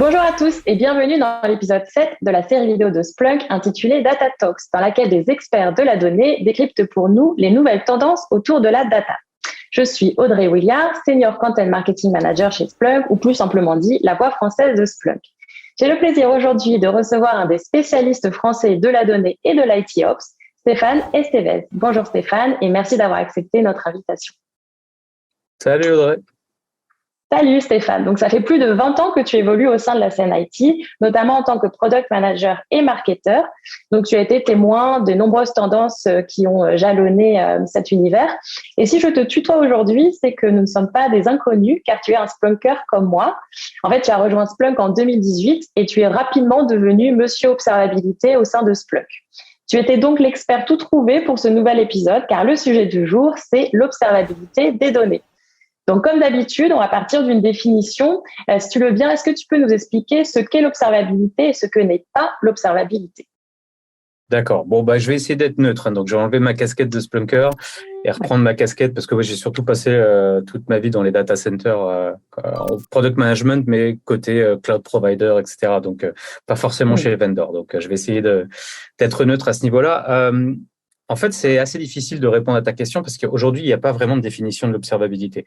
Bonjour à tous et bienvenue dans l'épisode 7 de la série vidéo de Splunk intitulée Data Talks, dans laquelle des experts de la donnée décryptent pour nous les nouvelles tendances autour de la data. Je suis Audrey Williard, Senior Content Marketing Manager chez Splunk, ou plus simplement dit, la voix française de Splunk. J'ai le plaisir aujourd'hui de recevoir un des spécialistes français de la donnée et de l'IT Ops, Stéphane Estevez. Bonjour Stéphane et merci d'avoir accepté notre invitation. Salut Audrey. Salut Stéphane. Donc, ça fait plus de 20 ans que tu évolues au sein de la scène IT, notamment en tant que product manager et marketeur. Donc, tu as été témoin de nombreuses tendances qui ont jalonné cet univers. Et si je te tutoie aujourd'hui, c'est que nous ne sommes pas des inconnus, car tu es un Splunker comme moi. En fait, tu as rejoint Splunk en 2018 et tu es rapidement devenu Monsieur Observabilité au sein de Splunk. Tu étais donc l'expert tout trouvé pour ce nouvel épisode, car le sujet du jour, c'est l'observabilité des données. Donc, comme d'habitude, on va partir d'une définition. Si tu le veux bien, est-ce que tu peux nous expliquer ce qu'est l'observabilité et ce que n'est pas l'observabilité? D'accord. Bon, je vais essayer d'être neutre. Donc, je vais enlever ma casquette de Splunker et reprendre ma casquette parce que j'ai surtout passé toute ma vie dans les data centers en product management, mais côté cloud provider, etc. Donc, pas forcément chez les vendors. Donc, je vais essayer d'être neutre à ce niveau-là. En fait, c'est assez difficile de répondre à ta question parce qu'aujourd'hui, il n'y a pas vraiment de définition de l'observabilité.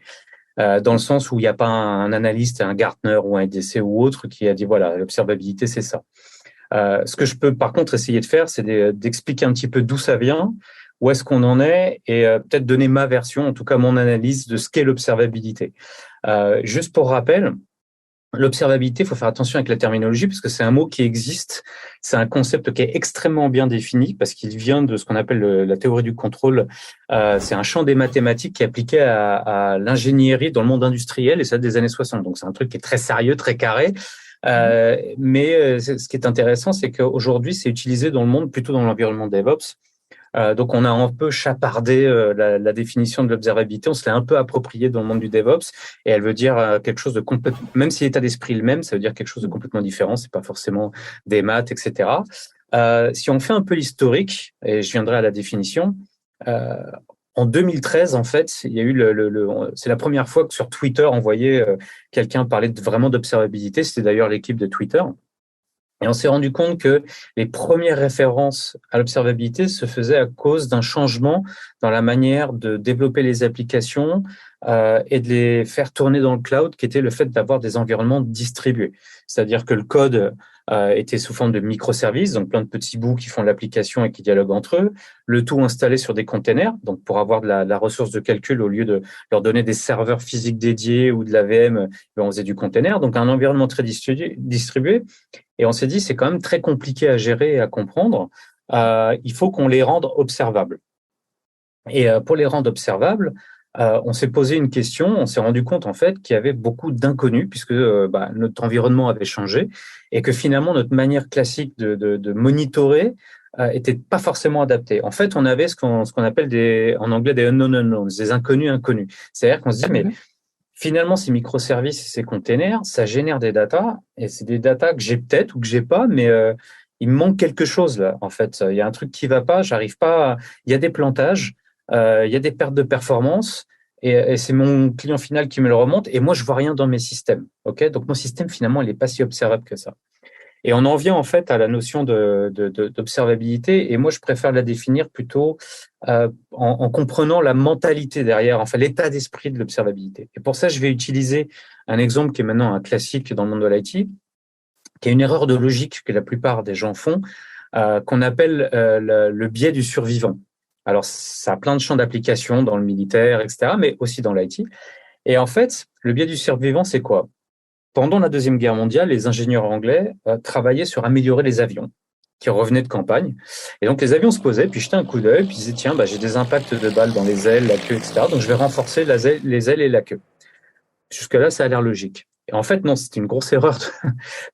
Dans le sens où il n'y a pas un analyste, un Gartner ou un EDC ou autre qui a dit voilà, l'observabilité, c'est ça. Ce que je peux par contre essayer de faire, c'est d'expliquer un petit peu d'où ça vient, où est-ce qu'on en est, et peut-être donner ma version, en tout cas mon analyse de ce qu'est l'observabilité. Juste pour rappel, l'observabilité, il faut faire attention avec la terminologie parce que c'est un mot qui existe, c'est un concept qui est extrêmement bien défini parce qu'il vient de ce qu'on appelle la théorie du contrôle. C'est un champ des mathématiques qui est appliqué à l'ingénierie dans le monde industriel et ça des années 60. Donc c'est un truc qui est très sérieux, très carré. Mais ce qui est intéressant, c'est qu'aujourd'hui, c'est utilisé dans le monde, plutôt dans l'environnement DevOps. Donc, on a un peu chapardé la définition de l'observabilité. On se l'est un peu approprié dans le monde du DevOps et elle veut dire quelque chose de complètement, même si l'état d'esprit est le même, ça veut dire quelque chose de complètement différent. C'est pas forcément des maths, etc. Si on fait un peu l'historique, et je viendrai à la définition, en 2013, en fait, il y a eu c'est la première fois que sur Twitter, on voyait quelqu'un parler vraiment d'observabilité. C'était d'ailleurs l'équipe de Twitter. Et on s'est rendu compte que les premières références à l'observabilité se faisaient à cause d'un changement dans la manière de développer les applications et de les faire tourner dans le cloud, qui était le fait d'avoir des environnements distribués. C'est-à-dire que le code était sous forme de microservices, donc plein de petits bouts qui font l'application et qui dialoguent entre eux, le tout installé sur des containers, donc pour avoir de la ressource de calcul au lieu de leur donner des serveurs physiques dédiés ou de la VM, on faisait du container, donc un environnement très distribué. Et on s'est dit, c'est quand même très compliqué à gérer et à comprendre. Il faut qu'on les rende observables. Et pour les rendre observables, on s'est posé une question. On s'est rendu compte en fait qu'il y avait beaucoup d'inconnus puisque notre environnement avait changé et que finalement notre manière classique de monitorer était pas forcément adaptée. En fait, on avait ce qu'on appelle en anglais des unknown unknowns, des inconnus inconnus. C'est-à-dire qu'on se dit mais finalement, ces microservices et ces containers, ça génère des datas, et c'est des datas que j'ai peut-être ou que j'ai pas, mais il me manque quelque chose là. En fait, il y a un truc qui va pas, j'arrive pas. Il y a des plantages, il y a des pertes de performance, et c'est mon client final qui me le remonte, et moi je vois rien dans mes systèmes. Ok, donc mon système finalement, il est pas si observable que ça. Et on en vient en fait à la notion d'observabilité, et moi je préfère la définir plutôt en comprenant la mentalité derrière, enfin l'état d'esprit de l'observabilité. Et pour ça, je vais utiliser un exemple qui est maintenant un classique dans le monde de l'IT, qui est une erreur de logique que la plupart des gens font, qu'on appelle le biais du survivant. Alors ça a plein de champs d'application dans le militaire, etc., mais aussi dans l'IT. Et en fait, le biais du survivant, c'est quoi? Pendant la Deuxième Guerre mondiale, les ingénieurs anglais travaillaient sur améliorer les avions qui revenaient de campagne. Et donc, les avions se posaient, puis jetaient un coup d'œil, puis ils disaient, tiens, j'ai des impacts de balles dans les ailes, la queue, etc. Donc, je vais renforcer les ailes et la queue. Jusque-là, ça a l'air logique. Et en fait, non, c'était une grosse erreur,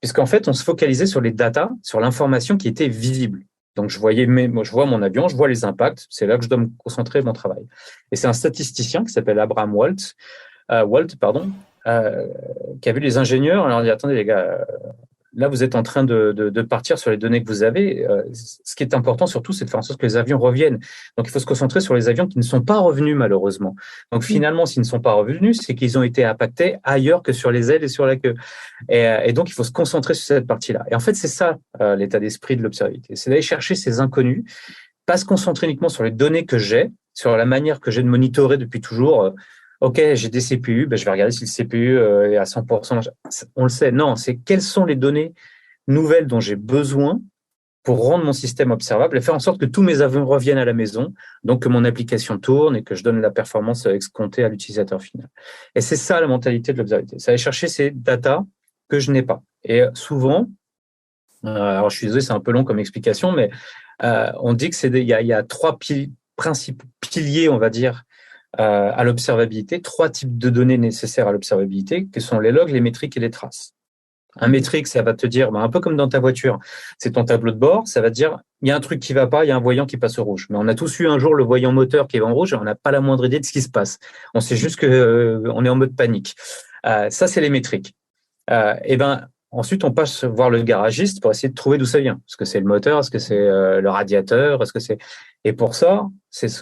puisqu'en fait, on se focalisait sur les datas, sur l'information qui était visible. Donc, je vois mon avion, je vois les impacts, c'est là que je dois me concentrer mon travail. Et c'est un statisticien qui s'appelle Abraham Walt, qui a vu les ingénieurs, alors on dit, attendez les gars, là, vous êtes en train de partir sur les données que vous avez. Ce qui est important surtout, c'est de faire en sorte que les avions reviennent. Donc, il faut se concentrer sur les avions qui ne sont pas revenus, malheureusement. Donc, finalement, s'ils ne sont pas revenus, c'est qu'ils ont été impactés ailleurs que sur les ailes et sur la queue. Et donc, il faut se concentrer sur cette partie-là. Et en fait, c'est ça, l'état d'esprit de l'observabilité. C'est d'aller chercher ces inconnus, pas se concentrer uniquement sur les données que j'ai, sur la manière que j'ai de monitorer depuis toujours. OK, j'ai des CPU, ben je vais regarder si le CPU est à 100%. On le sait. Non, c'est quelles sont les données nouvelles dont j'ai besoin pour rendre mon système observable et faire en sorte que tous mes avions reviennent à la maison, donc que mon application tourne et que je donne la performance escomptée à l'utilisateur final. Et c'est ça la mentalité de l'observabilité. C'est aller chercher ces datas que je n'ai pas. Et souvent, alors je suis désolé, c'est un peu long comme explication, mais on dit que il y a trois principaux piliers, on va dire, à l'observabilité, trois types de données nécessaires à l'observabilité, que sont les logs, les métriques et les traces. Un métrique, ça va te dire, un peu comme dans ta voiture, c'est ton tableau de bord, ça va te dire, il y a un truc qui va pas, il y a un voyant qui passe au rouge. Mais on a tous eu un jour le voyant moteur qui est en rouge et on n'a pas la moindre idée de ce qui se passe. On sait juste que on est en mode panique. Ça, c'est les métriques. Ensuite, on passe voir le garagiste pour essayer de trouver d'où ça vient. Est-ce que c'est le moteur? Est-ce que c'est le radiateur? Est-ce que c'est... Et pour ça,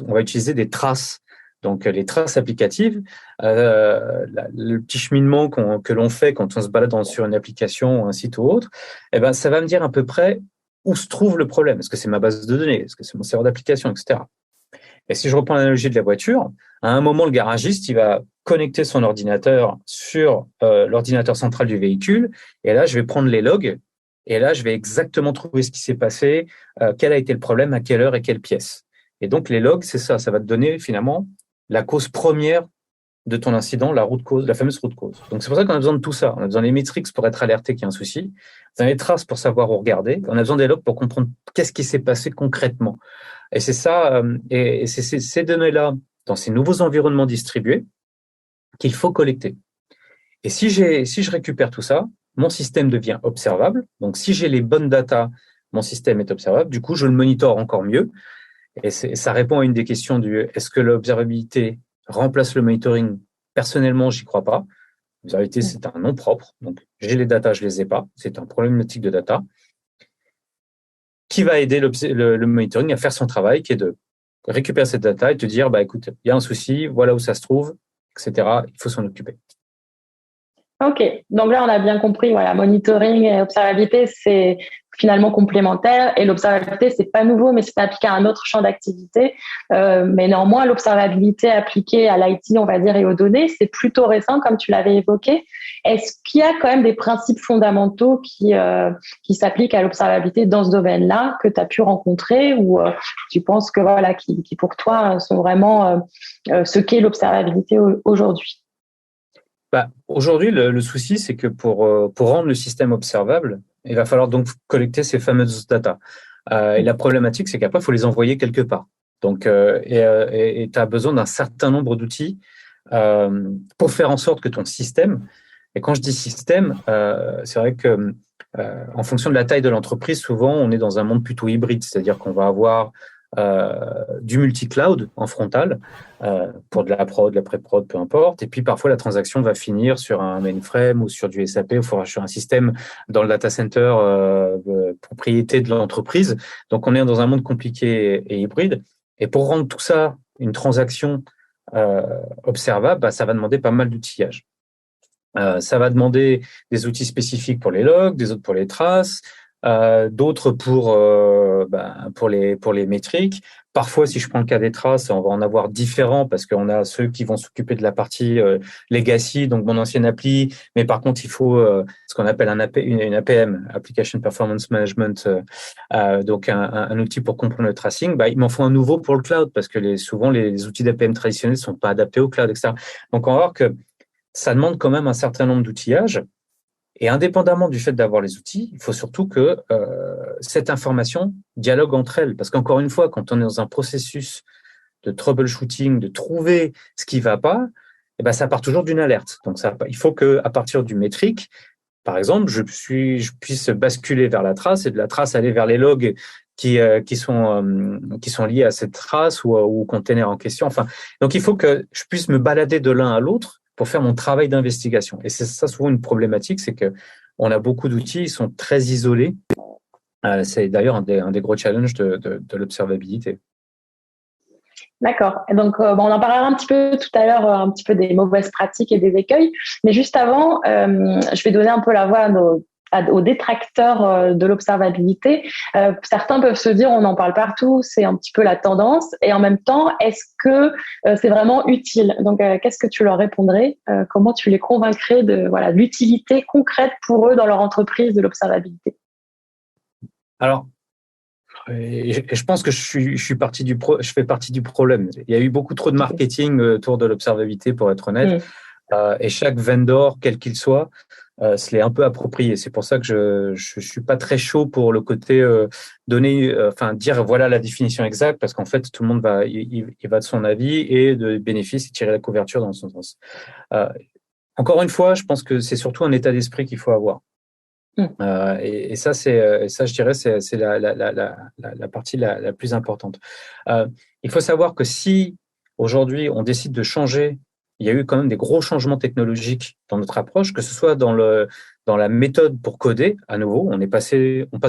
on va utiliser des traces. Donc, les traces applicatives, le petit cheminement que l'on fait quand on se balade sur une application, un site ou autre, ça va me dire à peu près où se trouve le problème. Est-ce que c'est ma base de données? Est-ce que c'est mon serveur d'application, etc. Et si je reprends l'analogie de la voiture, à un moment, le garagiste, il va connecter son ordinateur sur l'ordinateur central du véhicule. Et là, je vais prendre les logs. Et là, je vais exactement trouver ce qui s'est passé, quel a été le problème, à quelle heure et quelle pièce. Et donc, les logs, c'est ça. Ça va te donner finalement la cause première de ton incident, la fameuse route cause. Donc, c'est pour ça qu'on a besoin de tout ça. On a besoin des métriques pour être alerté qu'il y a un souci. On a les traces pour savoir où regarder. On a besoin des logs pour comprendre qu'est-ce qui s'est passé concrètement. Et c'est ça, et c'est ces données-là, dans ces nouveaux environnements distribués, qu'il faut collecter. Et si je récupère tout ça, mon système devient observable. Donc, si j'ai les bonnes datas, mon système est observable. Du coup, je le monitore encore mieux. Et ça répond à une des questions est-ce que l'observabilité remplace le monitoring? Personnellement, j'y crois pas. L'observabilité, c'est un nom propre. Donc, j'ai les datas, je les ai pas. C'est un problématique de data qui va aider le monitoring à faire son travail, qui est de récupérer cette data et te dire, écoute, il y a un souci, voilà où ça se trouve, etc. Il faut s'en occuper. Ok, donc là on a bien compris, voilà, monitoring et observabilité c'est finalement complémentaire et l'observabilité c'est pas nouveau mais c'est appliqué à un autre champ d'activité. Mais néanmoins l'observabilité appliquée à l'IT on va dire et aux données c'est plutôt récent comme tu l'avais évoqué. Est-ce qu'il y a quand même des principes fondamentaux qui s'appliquent à l'observabilité dans ce domaine-là que tu as pu rencontrer ou tu penses que voilà qui pour toi sont vraiment ce qu'est l'observabilité aujourd'hui? Aujourd'hui, le souci, c'est que pour rendre le système observable, il va falloir donc collecter ces fameuses datas. Et la problématique, c'est qu'après, il faut les envoyer quelque part. Donc, tu as besoin d'un certain nombre d'outils pour faire en sorte que ton système, et quand je dis système, c'est vrai que en fonction de la taille de l'entreprise, souvent, on est dans un monde plutôt hybride, c'est-à-dire qu'on va avoir du multi-cloud en frontal pour de la prod, de la pré-prod, peu importe. Et puis parfois la transaction va finir sur un mainframe ou sur du SAP ou sur un système dans le data center propriété de l'entreprise. Donc on est dans un monde compliqué et hybride. Et pour rendre tout ça une transaction observable, ça va demander pas mal d'outillage. Ça va demander des outils spécifiques pour les logs, des autres pour les traces, d'autres pour les métriques. Parfois, si je prends le cas des traces, on va en avoir différents parce qu'on a ceux qui vont s'occuper de la partie legacy, donc mon ancienne appli. Mais par contre, il faut ce qu'on appelle une APM, Application Performance Management, donc un outil pour comprendre le tracing. Il m'en faut un nouveau pour le cloud parce que souvent les outils d'APM traditionnels sont pas adaptés au cloud, etc. Donc, on va voir que ça demande quand même un certain nombre d'outillages. Et indépendamment du fait d'avoir les outils, il faut surtout que cette information dialogue entre elles. Parce qu'encore une fois, quand on est dans un processus de troubleshooting, de trouver ce qui va pas, ça part toujours d'une alerte. Donc, il faut qu'à partir du métrique, par exemple, je puisse basculer vers la trace et de la trace aller vers les logs qui sont liés à cette trace ou au container en question. Enfin, donc, il faut que je puisse me balader de l'un à l'autre pour faire mon travail d'investigation. Et c'est ça souvent une problématique, c'est que on a beaucoup d'outils, ils sont très isolés. C'est d'ailleurs un des gros challenges de l'observabilité. D'accord. Et donc, on en parlera un petit peu tout à l'heure, un petit peu des mauvaises pratiques et des écueils. Mais juste avant, je vais donner un peu la voix aux détracteurs de l'observabilité. Certains peuvent se dire, on en parle partout, c'est un petit peu la tendance. Et en même temps, est-ce que c'est vraiment utile? Donc, qu'est-ce que tu leur répondrais? Comment tu les convaincrais de l'utilité concrète pour eux dans leur entreprise de l'observabilité? Alors, et je pense que je fais partie du problème. Il y a eu beaucoup trop de marketing autour de l'observabilité, pour être honnête. Et chaque vendor, quel qu'il soit, se l'est un peu approprié. C'est pour ça que je suis pas très chaud pour le côté dire voilà la définition exacte, parce qu'en fait tout le monde il va de son avis et de bénéfice et tirer la couverture dans son sens. Encore une fois, je pense que c'est surtout un état d'esprit qu'il faut avoir. Et ça, je dirais, c'est la partie la plus importante. Il faut savoir que si aujourd'hui on décide de changer, il y a eu quand même des gros changements technologiques dans notre approche, que ce soit dans la méthode pour coder. À nouveau, on passe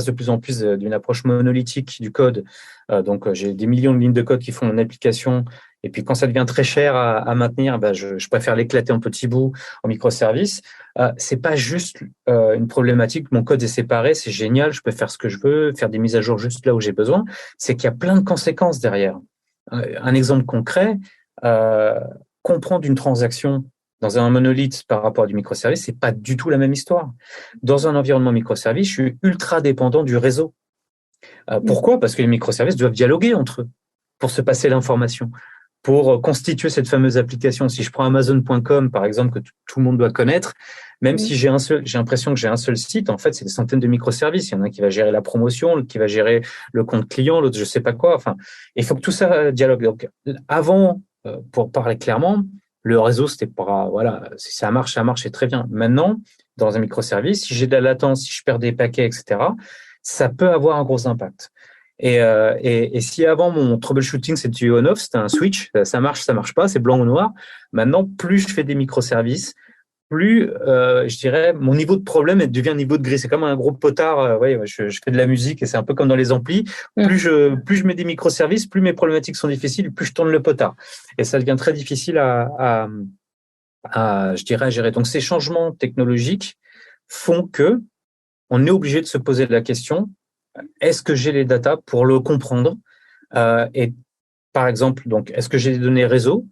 de plus en plus d'une approche monolithique du code. Donc, j'ai des millions de lignes de code qui font une application. Et puis, quand ça devient très cher à maintenir, je préfère l'éclater en petits bouts, en microservices. C'est pas juste une problématique. Mon code est séparé, c'est génial, je peux faire ce que je veux, faire des mises à jour juste là où j'ai besoin. C'est qu'il y a plein de conséquences derrière. Un exemple concret, comprendre une transaction dans un monolithe par rapport à du microservice, c'est pas du tout la même histoire. Dans un environnement microservice, je suis ultra dépendant du réseau. Pourquoi? Parce que les microservices doivent dialoguer entre eux pour se passer l'information, pour constituer cette fameuse application. Si je prends Amazon.com, par exemple, que tout le monde doit connaître, même si j'ai l'impression que j'ai un seul site, en fait, c'est des centaines de microservices. Il y en a un qui va gérer la promotion, l'autre qui va gérer le compte client, l'autre je sais pas quoi. Enfin, il faut que tout ça dialogue. Donc, avant, pour parler clairement, le réseau, c'était pas, voilà, si ça marche, c'est très bien. Maintenant, dans un microservice, si j'ai de la latence, si je perds des paquets, etc., ça peut avoir un gros impact. Et si avant mon troubleshooting c'était du on-off, c'était un switch, ça marche pas, c'est blanc ou noir. Maintenant, plus je fais des microservices, plus je dirais mon niveau de problème devient un niveau de gris. C'est comme un gros potard. Je fais de la musique et c'est un peu comme dans les amplis. Plus je mets des microservices, plus mes problématiques sont difficiles, plus je tourne le potard. Et ça devient très difficile à je dirais à gérer. Donc ces changements technologiques font que on est obligé de se poser la question: est-ce que j'ai les datas pour le comprendre? Et par exemple, donc, est-ce que j'ai des données réseau?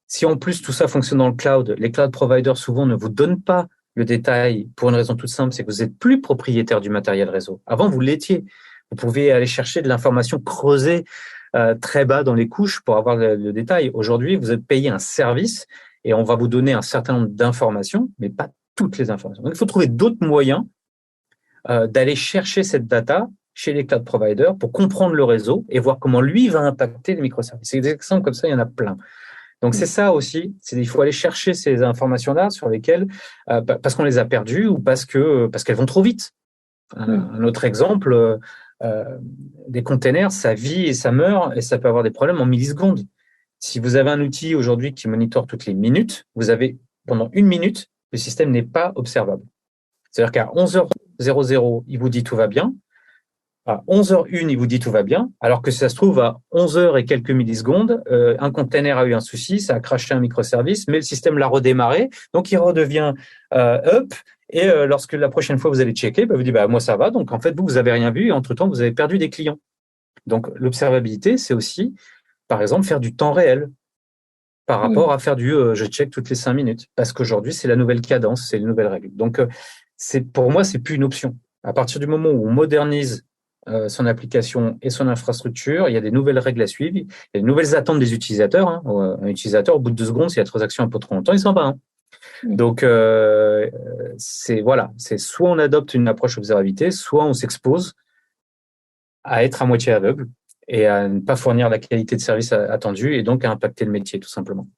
Si en plus tout ça fonctionne dans le cloud, les cloud providers souvent ne vous donnent pas le détail pour une raison toute simple, c'est que vous n'êtes plus propriétaire du matériel réseau. Avant, vous l'étiez. Vous pouviez aller chercher de l'information creusée très bas dans les couches pour avoir le détail. Aujourd'hui, vous êtes payé un service et on va vous donner un certain nombre d'informations, mais pas toutes les informations. Donc, il faut trouver d'autres moyens d'aller chercher cette data chez les cloud providers pour comprendre le réseau et voir comment lui va impacter les microservices. C'est des exemples comme ça, il y en a plein. Donc c'est ça aussi, il faut aller chercher ces informations-là sur lesquelles parce qu'on les a perdues ou parce qu'elles vont trop vite. Un autre exemple, des containers, ça vit et ça meurt et ça peut avoir des problèmes en millisecondes. Si vous avez un outil aujourd'hui qui monitore toutes les minutes, vous avez pendant une minute, le système n'est pas observable. C'est-à-dire qu'à 11h00, il vous dit tout va bien. À 11h01, il vous dit tout va bien. Alors que si ça se trouve, à 11h et quelques millisecondes, un container a eu un souci, ça a crashé un microservice, mais le système l'a redémarré. Donc, il redevient up. Et lorsque la prochaine fois vous allez checker, vous dites, moi, ça va. Donc, en fait, vous avez rien vu et entre-temps, vous avez perdu des clients. Donc, l'observabilité, c'est aussi, par exemple, faire du temps réel par rapport à faire du je check toutes les 5 minutes. Parce qu'aujourd'hui, c'est la nouvelle cadence, c'est les nouvelles règles. Donc, pour moi, c'est plus une option. À partir du moment où on modernise son application et son infrastructure, il y a des nouvelles règles à suivre, il y a des nouvelles attentes des utilisateurs. Un utilisateur, au bout de 2 secondes, si la transaction un peu trop longtemps, il s'en va. Donc, c'est soit on adopte une approche observabilité, soit on s'expose à être à moitié aveugle et à ne pas fournir la qualité de service attendue et donc à impacter le métier, tout simplement.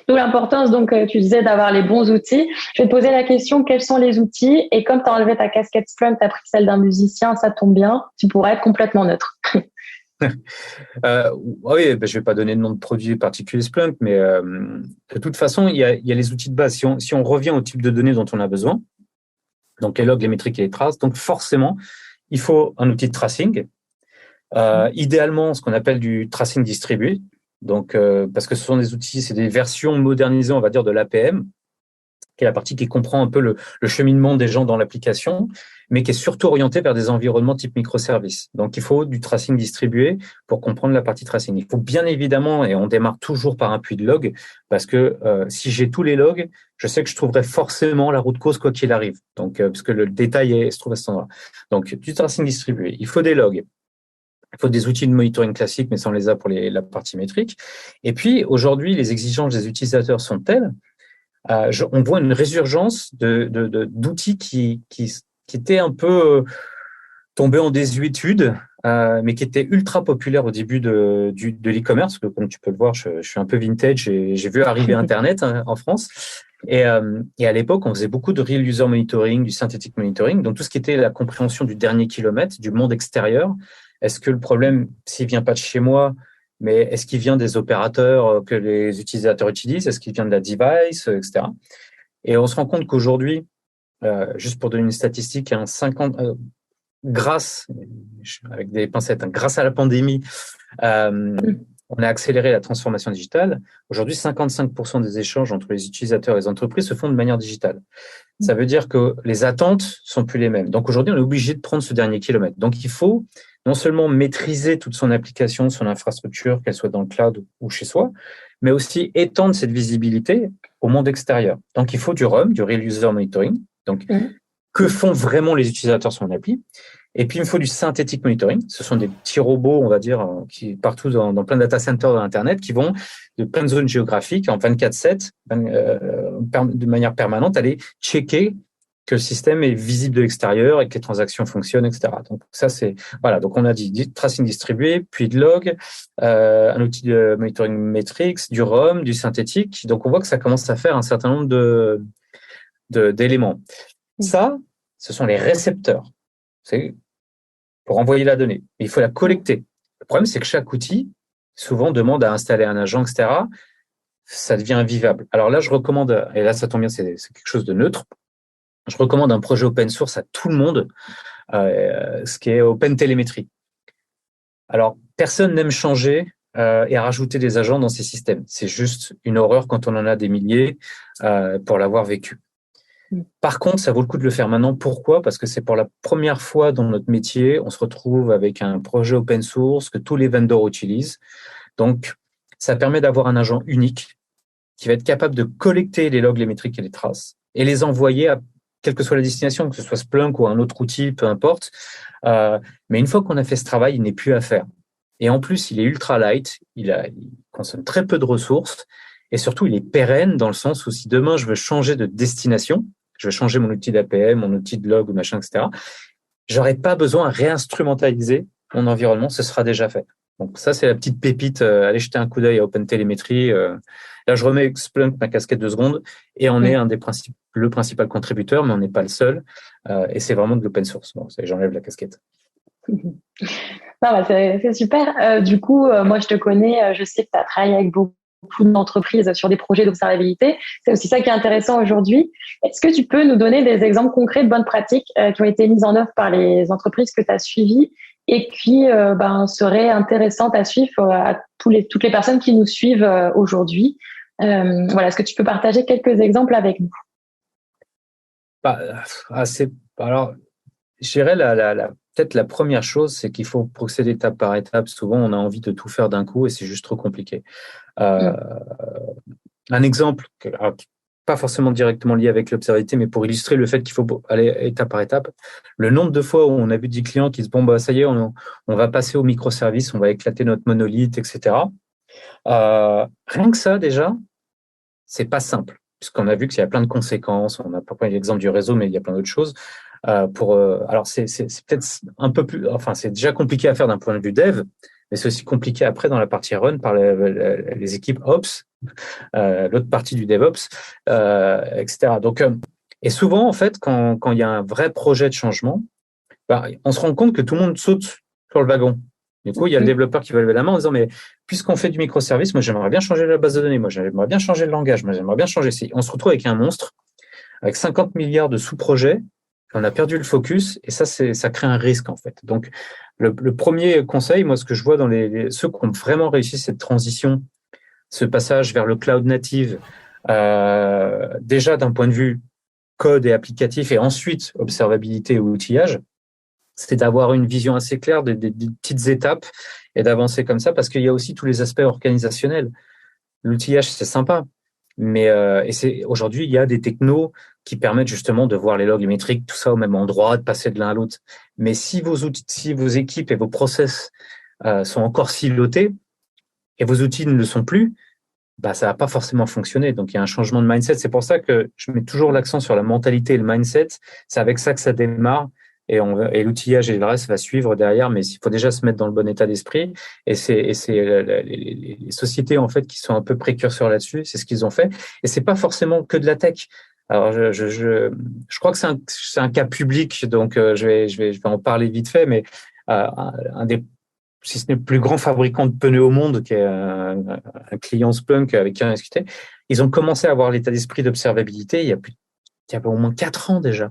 D'où l'importance, donc, tu disais d'avoir les bons outils. Je vais te poser la question, quels sont les outils? Et comme tu as enlevé ta casquette Splunk, tu as pris celle d'un musicien, ça tombe bien, tu pourrais être complètement neutre. Oui, je vais pas donner de nom de produit particulier Splunk, mais de toute façon, il y a les outils de base. Si on revient au type de données dont on a besoin, Donc, les logs, les métriques et les traces. Donc, forcément, il faut un outil de tracing. Idéalement, ce qu'on appelle du tracing distribué. Donc, parce que ce sont des outils, c'est des versions modernisées, on va dire, de l'APM, qui est la partie qui comprend un peu le cheminement des gens dans l'application, mais qui est surtout orientée vers des environnements type microservices. Donc, il faut du tracing distribué pour comprendre la partie tracing. Il faut bien évidemment, et on démarre toujours par un puits de log, parce que si j'ai tous les logs, je sais que je trouverai forcément la route cause quoi qu'il arrive. Donc, puisque le détail se trouve à cet endroit. Donc, du tracing distribué. Il faut des logs. Il faut des outils de monitoring classiques, mais ça, on les a pour la partie métrique. Et puis, aujourd'hui, les exigences des utilisateurs sont telles, on voit une résurgence d'outils qui étaient un peu tombés en désuétude, mais qui étaient ultra populaires au début de l'e-commerce. Comme tu peux le voir, je suis un peu vintage et j'ai vu arriver Internet en France. Et à l'époque, on faisait beaucoup de real user monitoring, du synthetic monitoring, donc tout ce qui était la compréhension du dernier kilomètre, du monde extérieur. Est-ce que le problème, s'il vient pas de chez moi, mais est-ce qu'il vient des opérateurs que les utilisateurs utilisent? Est-ce qu'il vient de la device, etc. Et on se rend compte qu'aujourd'hui, juste pour donner une statistique, grâce, avec des pincettes, grâce à la pandémie, on a accéléré la transformation digitale. Aujourd'hui, 55% des échanges entre les utilisateurs et les entreprises se font de manière digitale. Ça veut dire que les attentes sont plus les mêmes. Donc aujourd'hui, on est obligé de prendre ce dernier kilomètre. Donc il faut non seulement maîtriser toute son application, son infrastructure, qu'elle soit dans le cloud ou chez soi, mais aussi étendre cette visibilité au monde extérieur. Donc il faut du RUM, du Real User Monitoring. Donc que font vraiment les utilisateurs sur l'appli? Et puis, il me faut du synthetic monitoring. Ce sont des petits robots, on va dire, qui partout dans plein de data centers de l'Internet, qui vont de plein de zones géographiques en 24/7, de manière permanente, aller checker que le système est visible de l'extérieur et que les transactions fonctionnent, etc. Donc ça, voilà. Donc on a dit tracing distribué, puis de log, un outil de monitoring metrics, du RUM, du synthétique. Donc on voit que ça commence à faire un certain nombre d'éléments. Ça, ce sont les récepteurs. C'est pour envoyer la donnée. Mais il faut la collecter. Le problème, c'est que chaque outil, souvent, demande à installer un agent, etc. Ça devient invivable. Alors là, je recommande, et là, ça tombe bien, c'est quelque chose de neutre. Je recommande un projet open source à tout le monde, ce qui est Open Telemetry. Alors, personne n'aime changer et rajouter des agents dans ces systèmes. C'est juste une horreur quand on en a des milliers pour l'avoir vécu. Par contre, ça vaut le coup de le faire maintenant. Pourquoi? Parce que c'est pour la première fois dans notre métier, on se retrouve avec un projet open source que tous les vendors utilisent. Donc, ça permet d'avoir un agent unique qui va être capable de collecter les logs, les métriques et les traces et les envoyer à quelle que soit la destination, que ce soit Splunk ou un autre outil, peu importe. Mais une fois qu'on a fait ce travail, il n'est plus à faire. Et en plus, il est ultra light, il consomme très peu de ressources et surtout, il est pérenne dans le sens où si demain, je veux changer de destination, je veux changer mon outil d'APM, mon outil de log ou machin, etc., j'aurais pas besoin à réinstrumentaliser mon environnement, ce sera déjà fait. Donc ça, c'est la petite pépite. Allez jeter un coup d'œil à OpenTelemetry. Là, je remets Splunk, ma casquette 2 secondes, et on est le principal contributeur, mais on n'est pas le seul. Et c'est vraiment de l'open source. Bon, j'enlève la casquette. Non, c'est super. Du coup, moi, je te connais. Je sais que tu as travaillé avec beaucoup d'entreprises sur des projets d'observabilité. C'est aussi ça qui est intéressant aujourd'hui. Est-ce que tu peux nous donner des exemples concrets de bonnes pratiques qui ont été mises en œuvre par les entreprises que tu as suivies et qui seraient intéressantes à suivre à toutes les personnes qui nous suivent aujourd'hui? Voilà, est-ce que tu peux partager quelques exemples avec nous? Alors, je dirais peut-être la première chose, c'est qu'il faut procéder étape par étape. Souvent, on a envie de tout faire d'un coup et c'est juste trop compliqué. Un exemple, pas forcément directement lié avec l'observabilité, mais pour illustrer le fait qu'il faut aller étape par étape. Le nombre de fois où on a vu des clients qui se disent, bon, ça y est, on va passer au microservice, on va éclater notre monolithe, etc. Rien que ça, déjà, c'est pas simple, puisqu'on a vu qu'il y a plein de conséquences. On n'a pas pris l'exemple du réseau, mais il y a plein d'autres choses. Alors, c'est peut-être un peu plus, c'est déjà compliqué à faire d'un point de vue dev, mais c'est aussi compliqué après dans la partie run par les équipes Ops, l'autre partie du DevOps, etc. Donc, et souvent, en fait, quand il y a un vrai projet de changement, on se rend compte que tout le monde saute sur le wagon. Du coup, il y a le développeur qui va lever la main en disant, mais puisqu'on fait du microservice, moi, j'aimerais bien changer la base de données, moi, j'aimerais bien changer le langage, moi, j'aimerais bien changer ci. On se retrouve avec un monstre, avec 50 milliards de sous-projets, on a perdu le focus et ça crée un risque en fait. Donc le premier conseil, moi ce que je vois dans ceux qui ont vraiment réussi cette transition, ce passage vers le cloud native, déjà d'un point de vue code et applicatif et ensuite observabilité ou outillage, c'est d'avoir une vision assez claire des petites étapes et d'avancer comme ça parce qu'il y a aussi tous les aspects organisationnels. L'outillage, c'est sympa, mais aujourd'hui, il y a des technos qui permettent justement de voir les logs, les métriques, tout ça au même endroit, de passer de l'un à l'autre. Mais si vos équipes et vos process sont encore silotés et vos outils ne le sont plus, bah ça va pas forcément fonctionner. Donc il y a un changement de mindset. C'est pour ça que je mets toujours l'accent sur la mentalité et le mindset. C'est avec ça que ça démarre. Et l'outillage et le reste va suivre derrière, mais il faut déjà se mettre dans le bon état d'esprit. Et c'est les sociétés en fait qui sont un peu précurseurs là-dessus. C'est ce qu'ils ont fait. Et c'est pas forcément que de la tech. Alors je crois que c'est un cas public, donc je vais en parler vite fait, mais un des si ce n'est le plus grand fabricant de pneus au monde, qui est un client Splunk avec qui on a discuté, ils ont commencé à avoir l'état d'esprit d'observabilité il y a au moins 4 ans déjà.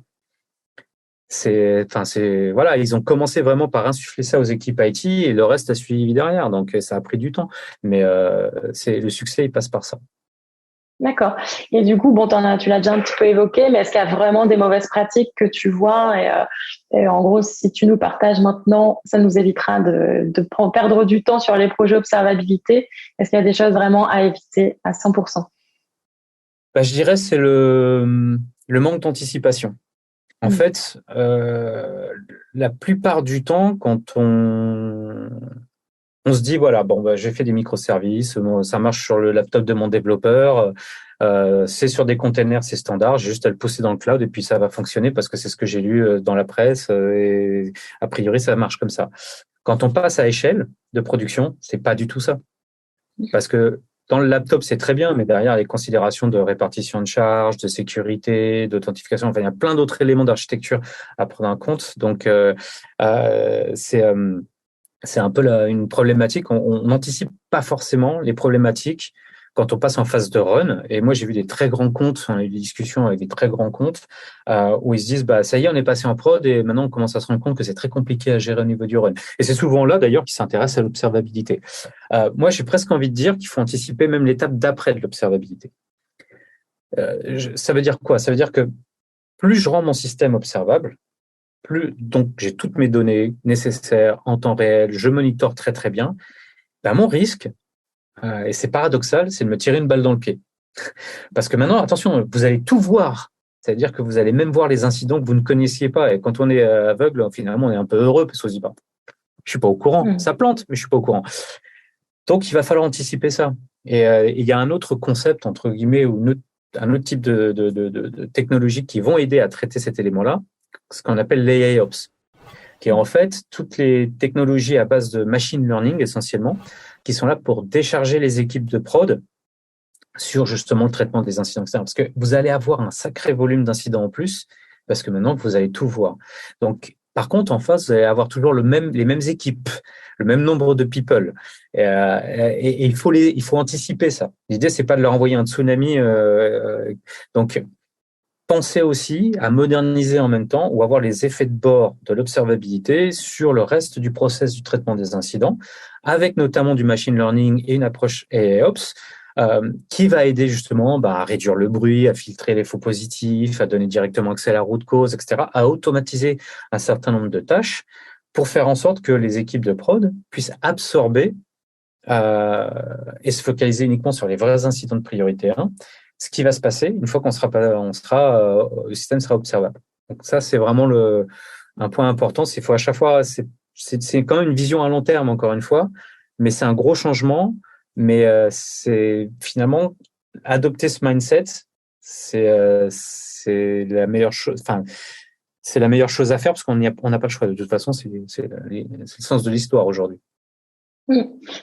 Voilà, ils ont commencé vraiment par insuffler ça aux équipes IT et le reste a suivi derrière. Donc, ça a pris du temps. Mais le succès, il passe par ça. D'accord. Et du coup, bon, tu l'as déjà un petit peu évoqué, mais est-ce qu'il y a vraiment des mauvaises pratiques que tu vois et en gros, si tu nous partages maintenant, ça nous évitera de perdre du temps sur les projets observabilité. Est-ce qu'il y a des choses vraiment à éviter à 100%? Bah, je dirais c'est le manque d'anticipation. En fait, la plupart du temps, quand on se dit, voilà, bon, bah, j'ai fait des microservices, ça marche sur le laptop de mon développeur, c'est sur des containers, c'est standard, j'ai juste à le pousser dans le cloud et puis ça va fonctionner parce que c'est ce que j'ai lu dans la presse et a priori, ça marche comme ça. Quand on passe à échelle de production, c'est pas du tout ça. Parce que dans le laptop, c'est très bien, mais derrière, les considérations de répartition de charges, de sécurité, d'authentification, enfin, il y a plein d'autres éléments d'architecture à prendre en compte. Donc, c'est un peu une problématique. On n'anticipe pas forcément les problématiques quand on passe en phase de run. Et moi, j'ai vu des très grands comptes, on a eu des discussions avec des très grands comptes où ils se disent, bah ça y est, on est passé en prod et maintenant on commence à se rendre compte que c'est très compliqué à gérer au niveau du run. Et c'est souvent là, d'ailleurs, qu'ils s'intéressent à l'observabilité. Moi, j'ai presque envie de dire qu'il faut anticiper même l'étape d'après de l'observabilité. Ça veut dire quoi? Ça veut dire que plus je rends mon système observable, plus donc j'ai toutes mes données nécessaires en temps réel, je monitore très très bien, ben mon risque, et c'est paradoxal, c'est de me tirer une balle dans le pied. Parce que maintenant, attention, vous allez tout voir. C'est-à-dire que vous allez même voir les incidents que vous ne connaissiez pas. Et quand on est aveugle, finalement, on est un peu heureux parce qu'on se dit, bah, je suis pas au courant. Ça plante, mais je suis pas au courant. Donc, il va falloir anticiper ça. Et il y a un autre concept, entre guillemets, ou un autre type de technologies qui vont aider à traiter cet élément-là, ce qu'on appelle l'AIOps, qui est en fait toutes les technologies à base de machine learning essentiellement, qui sont là pour décharger les équipes de prod sur justement le traitement des incidents externes. Parce que vous allez avoir un sacré volume d'incidents en plus, parce que maintenant vous allez tout voir. Donc, par contre, en face, vous allez avoir toujours les mêmes équipes, le même nombre de people. Et il faut anticiper ça. L'idée, c'est pas de leur envoyer un tsunami. Donc, pensez aussi à moderniser en même temps ou avoir les effets de bord de l'observabilité sur le reste du process du traitement des incidents, avec notamment du machine learning et une approche AIOps, qui va aider justement à réduire le bruit, à filtrer les faux positifs, à donner directement accès à la root cause, etc., à automatiser un certain nombre de tâches pour faire en sorte que les équipes de prod puissent absorber et se focaliser uniquement sur les vrais incidents de priorité 1. Ce qui va se passer une fois le système sera observable. Donc ça, c'est vraiment un point important. Il faut à chaque fois, c'est quand même une vision à long terme, encore une fois, mais c'est un gros changement. Mais c'est finalement adopter ce mindset, c'est la meilleure chose. Enfin, c'est la meilleure chose à faire parce qu'on n'a pas le choix. De toute façon, c'est le sens de l'histoire aujourd'hui.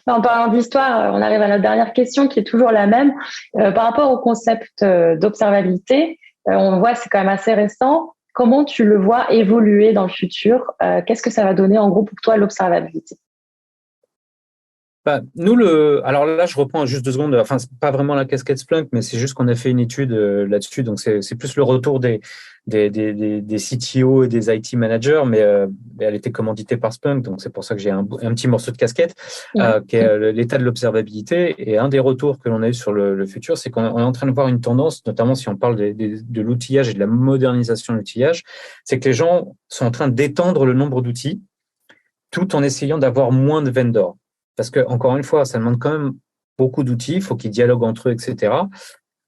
En parlant d'histoire, on arrive à notre dernière question qui est toujours la même. Par rapport au concept d'observabilité, on voit que c'est quand même assez récent. Comment tu le vois évoluer dans le futur? Qu'est-ce que ça va donner en gros pour toi l'observabilité? Nous, alors là, je reprends juste 2 secondes. Enfin, c'est pas vraiment la casquette Splunk, mais c'est juste qu'on a fait une étude là-dessus. Donc, c'est plus le retour des CTO et des IT managers, mais elle était commanditée par Splunk. Donc, c'est pour ça que j'ai un petit morceau de casquette, qui est l'état de l'observabilité. Et un des retours que l'on a eu sur le futur, c'est qu'on est en train de voir une tendance, notamment si on parle de l'outillage et de la modernisation de l'outillage, c'est que les gens sont en train d'étendre le nombre d'outils tout en essayant d'avoir moins de vendors. Parce que, encore une fois, ça demande quand même beaucoup d'outils, il faut qu'ils dialoguent entre eux, etc.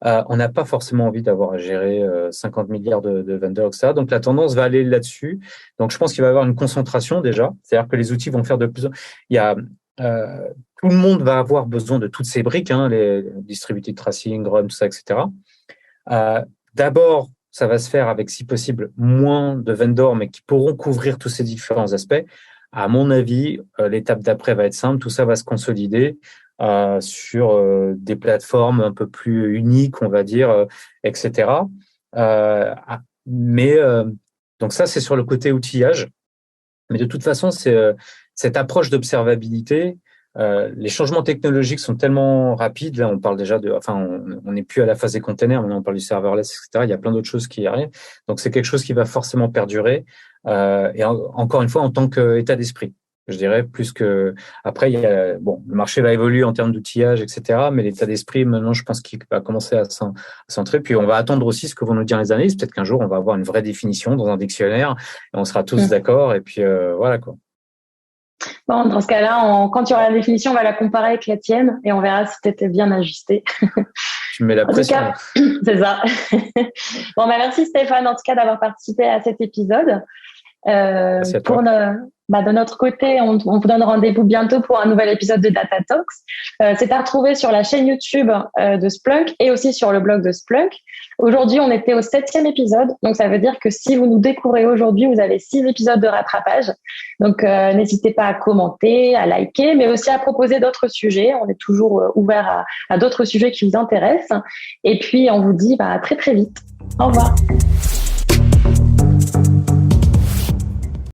On n'a pas forcément envie d'avoir à gérer 50 milliards de vendors, etc. Donc, la tendance va aller là-dessus. Donc, je pense qu'il va y avoir une concentration déjà. C'est-à-dire que les outils vont faire de plus en plus. Tout le monde va avoir besoin de toutes ces briques, les distributed tracing, RUM, tout ça, etc. D'abord, ça va se faire avec, si possible, moins de vendors, mais qui pourront couvrir tous ces différents aspects. À mon avis, l'étape d'après va être simple. Tout ça va se consolider sur des plateformes un peu plus uniques, on va dire, etc. Donc ça, c'est sur le côté outillage. Mais de toute façon, c'est cette approche d'observabilité. Les changements technologiques sont tellement rapides. Là, on parle déjà on n'est plus à la phase des containers. Maintenant, on parle du serverless, etc. Il y a plein d'autres choses qui arrivent. Donc, c'est quelque chose qui va forcément perdurer. Et encore une fois, en tant qu'état d'esprit, je dirais, plus que après, le marché va évoluer en termes d'outillage, etc. Mais l'état d'esprit, maintenant, je pense qu'il va commencer à centrer. Puis, on va attendre aussi ce que vont nous dire les analystes. Peut-être qu'un jour, on va avoir une vraie définition dans un dictionnaire et on sera tous d'accord. Et puis, voilà, quoi. Bon, dans ce cas-là, quand tu auras la définition, on va la comparer avec la tienne et on verra si tu étais bien ajusté. Tu mets la pression. En tout cas, c'est ça. Bon, merci Stéphane, en tout cas, d'avoir participé à cet épisode. Merci à toi. De notre côté, on vous donne rendez-vous bientôt pour un nouvel épisode de Data Talks. C'est à retrouver sur la chaîne YouTube de Splunk et aussi sur le blog de Splunk. Aujourd'hui, on était au 7e épisode, donc ça veut dire que si vous nous découvrez aujourd'hui, vous avez 6 épisodes de rattrapage. Donc, n'hésitez pas à commenter, à liker, mais aussi à proposer d'autres sujets. On est toujours ouvert à d'autres sujets qui vous intéressent. Et puis, on vous dit à très très vite. Au revoir.